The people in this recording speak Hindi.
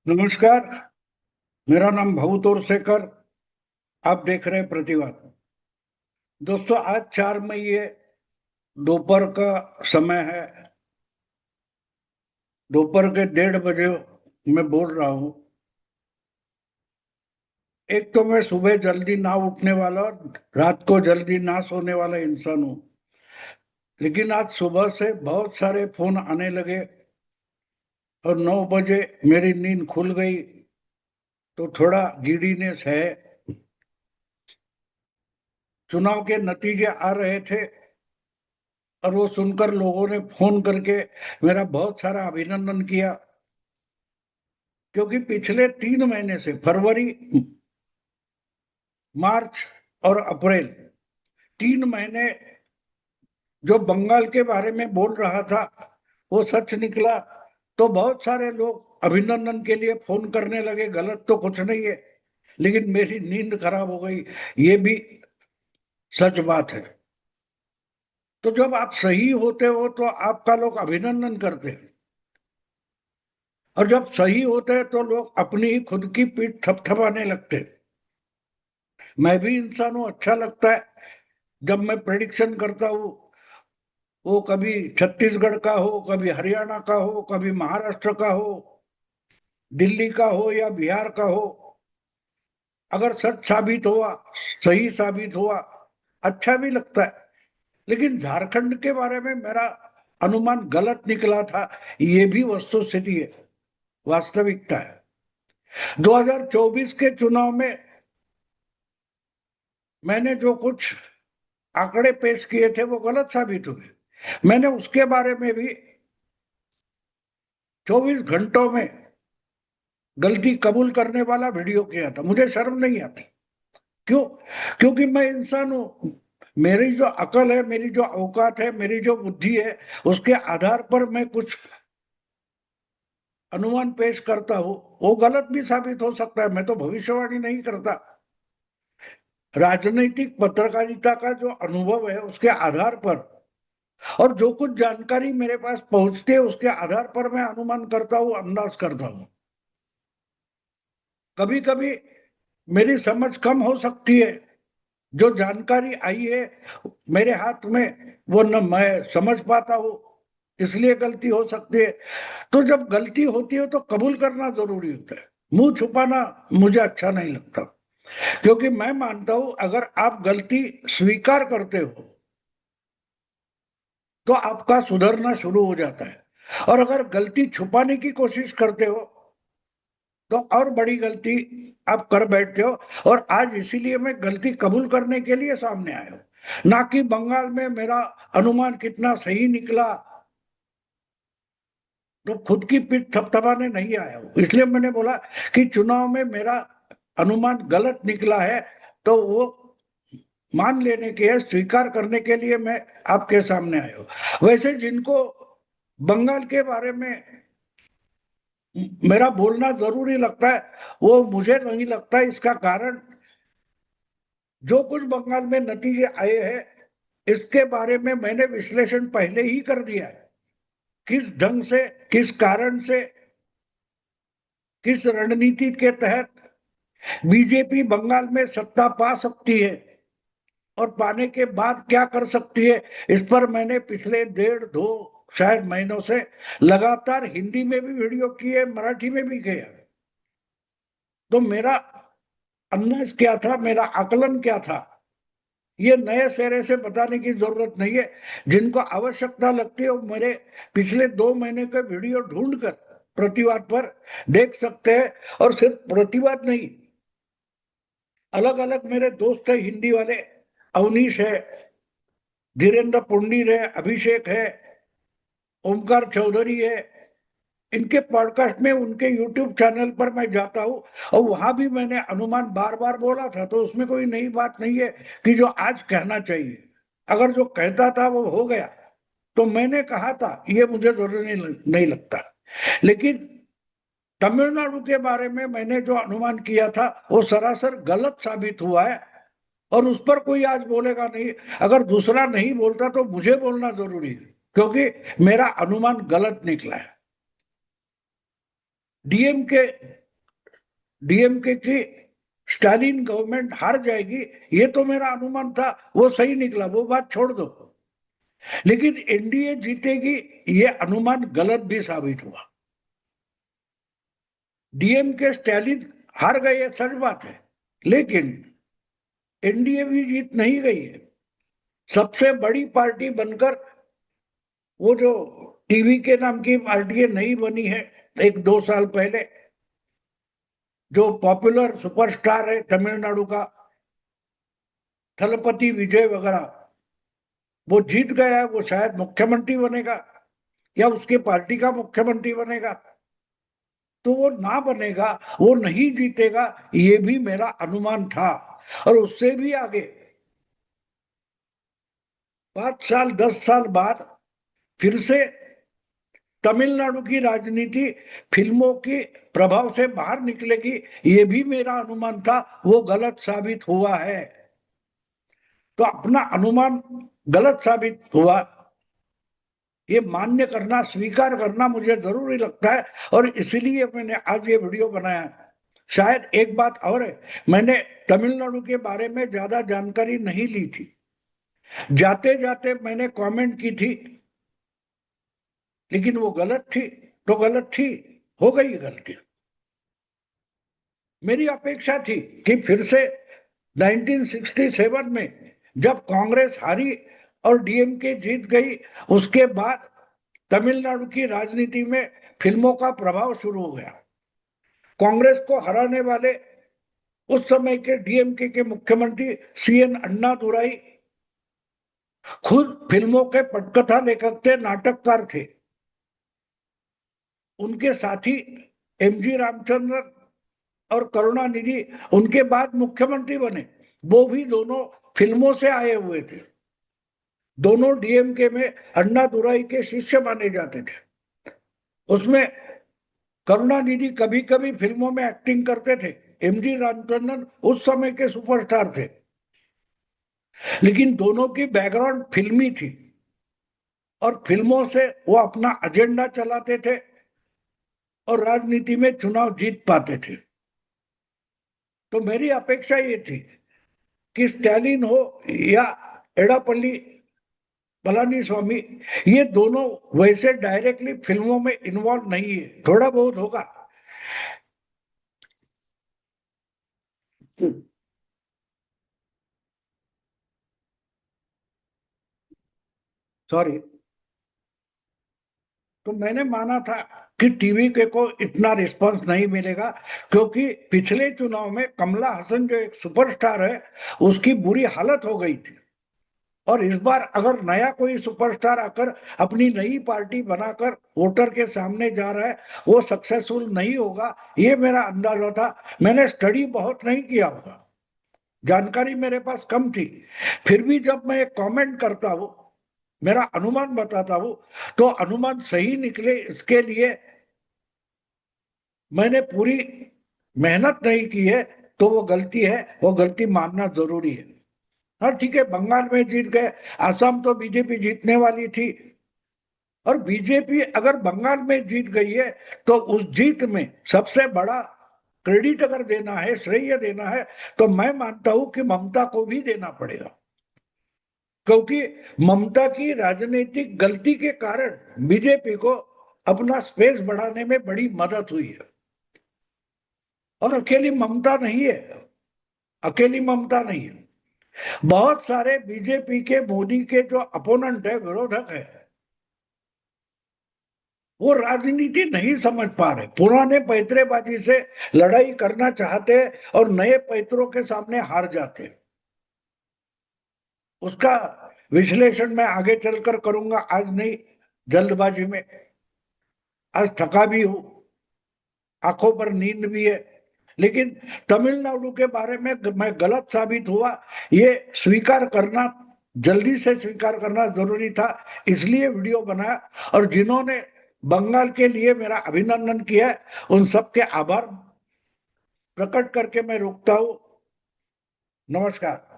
नमस्कार। मेरा नाम भवु तोरसेकर। आप देख रहे हैं प्रतिवाद। दोस्तों, आज 4 मई है। दोपहर का समय है। दोपहर के 1:30 बजे मैं बोल रहा हूँ। एक तो मैं सुबह जल्दी ना उठने वाला और रात को जल्दी ना सोने वाला इंसान हूँ। लेकिन आज सुबह से बहुत सारे फोन आने लगे और 9 बजे मेरी नींद खुल गई। तो थोड़ा गिडीनेस है। चुनाव के नतीजे आ रहे थे और वो सुनकर लोगों ने फोन करके मेरा बहुत सारा अभिनंदन किया। क्योंकि पिछले 3 महीने से फरवरी, मार्च और अप्रैल, 3 महीने जो बंगाल के बारे में बोल रहा था वो सच निकला। तो बहुत सारे लोग अभिनंदन के लिए फोन करने लगे। गलत तो कुछ नहीं है, लेकिन मेरी नींद खराब हो गई, ये भी सच बात है। तो जब आप सही होते हो तो आपका लोग अभिनंदन करते हैं, और जब सही होते हैं तो लोग अपनी ही खुद की पीठ थपथपाने लगते हैं। मैं भी इंसान हूं, अच्छा लगता है जब मैं प्रेडिक्शन करता हूँ। वो कभी छत्तीसगढ़ का हो, कभी हरियाणा का हो, कभी महाराष्ट्र का हो, दिल्ली का हो या बिहार का हो। अगर सच साबित हुआ, सही साबित हुआ, अच्छा भी लगता है। लेकिन झारखंड के बारे में मेरा अनुमान गलत निकला था, ये भी वस्तु स्थिति है, वास्तविकता है। 2024 के चुनाव में मैंने जो कुछ आंकड़े पेश किए थे वो गलत साबित हुए। मैंने उसके बारे में भी 24 घंटों में गलती कबूल करने वाला वीडियो किया था। मुझे शर्म नहीं आती। क्यों? क्योंकि मैं इंसान हूं। मेरी जो अकल है, मेरी जो औकात है, मेरी जो बुद्धि है, उसके आधार पर मैं कुछ अनुमान पेश करता हूं। वो गलत भी साबित हो सकता है, मैं तो भविष्यवाणी नहीं करता। राजनीतिक पत्रकारिता का जो अनुभव है उसके आधार पर, और जो कुछ जानकारी मेरे पास पहुंचती है उसके आधार पर मैं अनुमान करता हूं, अंदाज करता हूं। कभी कभी मेरी समझ कम हो सकती है। जो जानकारी आई है मेरे हाथ में, वो न मैं समझ पाता हूँ, इसलिए गलती हो सकती है। तो जब गलती होती है तो कबूल करना जरूरी होता है। मुंह छुपाना मुझे अच्छा नहीं लगता। क्योंकि मैं मानता हूं अगर आप गलती स्वीकार करते हो तो आपका सुधरना शुरू हो जाता है, और अगर गलती छुपाने की कोशिश करते हो तो और बड़ी गलती आप कर बैठते हो। और आज इसीलिए मैं गलती कबूल करने के लिए सामने आया हूं, ना कि बंगाल में मेरा अनुमान कितना सही निकला तो खुद की पीठ थपथपाने नहीं आया हूं। इसलिए मैंने बोला कि चुनाव में मेरा अनुमान गलत निकला है, तो वो मान लेने के, स्वीकार करने के लिए मैं आपके सामने आया हूं। वैसे जिनको बंगाल के बारे में मेरा बोलना जरूरी लगता है, वो मुझे नहीं लगता। इसका कारण जो कुछ बंगाल में नतीजे आए हैं इसके बारे में मैंने विश्लेषण पहले ही कर दिया है। किस ढंग से, किस कारण से, किस रणनीति के तहत बीजेपी बंगाल में सत्ता पा सकती है और पाने के बाद क्या कर सकती है, इस पर मैंने पिछले 1.5-2 शायद महीनों से लगातार हिंदी में भी वीडियो किए, मराठी में भी किया। तो मेरा अंदाज क्या था, मेरा आकलन क्या था, ये नए सिरे से बताने की जरूरत नहीं है। जिनको आवश्यकता लगती है वो मेरे पिछले 2 महीने के वीडियो ढूंढकर प्रतिवाद पर देख सकते हैं। और सिर्फ प्रतिवाद नहीं, अलग अलग मेरे दोस्त है हिंदी वाले, अवनीश है, धीरेन्द्र पुंडीर है, अभिषेक है, ओमकार चौधरी है। इनके पॉडकास्ट में, उनके यूट्यूब चैनल पर मैं जाता हूं, और वहां भी मैंने अनुमान बार बार बोला था। तो उसमें कोई नई बात नहीं है कि जो आज कहना चाहिए। अगर जो कहता था वो हो गया तो मैंने कहा था, ये मुझे जरूरी नहीं लगता। लेकिन तमिलनाडु के बारे में मैंने जो अनुमान किया था वो सरासर गलत साबित हुआ है, और उस पर कोई आज बोलेगा नहीं। अगर दूसरा नहीं बोलता तो मुझे बोलना जरूरी है, क्योंकि मेरा अनुमान गलत निकला है। डीएमके डीएमके की स्टालिन गवर्नमेंट हार जाएगी, ये तो मेरा अनुमान था, वो सही निकला, वो बात छोड़ दो। लेकिन एनडीए जीतेगी, ये अनुमान गलत भी साबित हुआ। डीएमके स्टालिन हार गए, सच बात है, लेकिन एनडीए भी जीत नहीं गई है। सबसे बड़ी पार्टी बनकर वो जो टीवी के नाम की पार्टी नहीं बनी है एक दो साल पहले, जो पॉपुलर सुपरस्टार है तमिलनाडु का थलपति विजय वगैरह, वो जीत गया है, वो शायद मुख्यमंत्री बनेगा या उसके पार्टी का मुख्यमंत्री बनेगा। तो वो ना बनेगा, वो नहीं जीतेगा, ये भी मेरा अनुमान था। और उससे भी आगे 5 साल 10 साल बाद फिर से तमिलनाडु की राजनीति फिल्मों के प्रभाव से बाहर निकलेगी, ये भी मेरा अनुमान था, वो गलत साबित हुआ है। तो अपना अनुमान गलत साबित हुआ, ये मान्य करना, स्वीकार करना मुझे जरूरी लगता है, और इसलिए मैंने आज ये वीडियो बनाया। शायद एक बात और है, मैंने तमिलनाडु के बारे में ज्यादा जानकारी नहीं ली थी, जाते जाते मैंने कमेंट की थी, लेकिन वो गलत थी, तो गलत थी, हो गई गलती। मेरी अपेक्षा थी कि फिर से 1967 में जब कांग्रेस हारी और डीएमके जीत गई, उसके बाद तमिलनाडु की राजनीति में फिल्मों का प्रभाव शुरू हो गया। कांग्रेस को हराने वाले उस समय के डीएमके के मुख्यमंत्री सीएन अन्ना दुराई खुद फिल्मों के पटकथा लेखक थे, नाटककार थे। उनके साथी एमजी रामचंद्रन और करुणानिधि उनके बाद मुख्यमंत्री बने, वो भी दोनों फिल्मों से आए हुए थे। दोनों डीएमके में अन्ना दुराई के शिष्य माने जाते थे। उसमें करुणानिधि कभी कभी फिल्मों में एक्टिंग करते थे, एमजी रामचंद्रन उस समय के सुपरस्टार थे, लेकिन दोनों की बैकग्राउंड फिल्मी थी और फिल्मों से वो अपना एजेंडा चलाते थे और राजनीति में चुनाव जीत पाते थे। तो मेरी अपेक्षा ये थी कि स्टैलिन हो या एडापल्ली पलानी स्वामी, ये दोनों वैसे डायरेक्टली फिल्मों में इन्वॉल्व नहीं है, थोड़ा बहुत होगा। सॉरी। तो मैंने माना था कि टीवी के को इतना रिस्पांस नहीं मिलेगा, क्योंकि पिछले चुनाव में कमला हसन जो एक सुपरस्टार है, उसकी बुरी हालत हो गई थी। और इस बार अगर नया कोई सुपरस्टार आकर अपनी नई पार्टी बनाकर वोटर के सामने जा रहा है, वो सक्सेसफुल नहीं होगा, ये मेरा अंदाजा था। मैंने स्टडी बहुत नहीं किया होगा, जानकारी मेरे पास कम थी, फिर भी जब मैं एक कमेंट करता हूं, मेरा अनुमान बताता हूं, तो अनुमान सही निकले इसके लिए मैंने पूरी मेहनत नहीं की है, तो वो गलती है, वो गलती मानना जरूरी है। हाँ ठीक है, बंगाल में जीत गए, आसाम तो बीजेपी जीतने वाली थी, और बीजेपी अगर बंगाल में जीत गई है तो उस जीत में सबसे बड़ा क्रेडिट अगर देना है, श्रेय देना है, तो मैं मानता हूं कि ममता को भी देना पड़ेगा, क्योंकि ममता की राजनीतिक गलती के कारण बीजेपी को अपना स्पेस बढ़ाने में बड़ी मदद हुई है। और अकेली ममता नहीं है, अकेली ममता नहीं है, बहुत सारे बीजेपी के मोदी के जो अपोनेंट है, विरोधक है, वो राजनीति नहीं समझ पा रहे, पुराने पैतरेबाजी से लड़ाई करना चाहते हैं और नए पैतरों के सामने हार जाते हैं। उसका विश्लेषण मैं आगे चलकर करूंगा, आज नहीं, जल्दबाजी में। आज थका भी हूं, आंखों पर नींद भी है, लेकिन तमिलनाडु के बारे में मैं गलत साबित हुआ, ये स्वीकार करना, जल्दी से स्वीकार करना जरूरी था, इसलिए वीडियो बनाया। और जिन्होंने बंगाल के लिए मेरा अभिनंदन किया है, उन सबके आभार प्रकट करके मैं रोकता हूं। नमस्कार।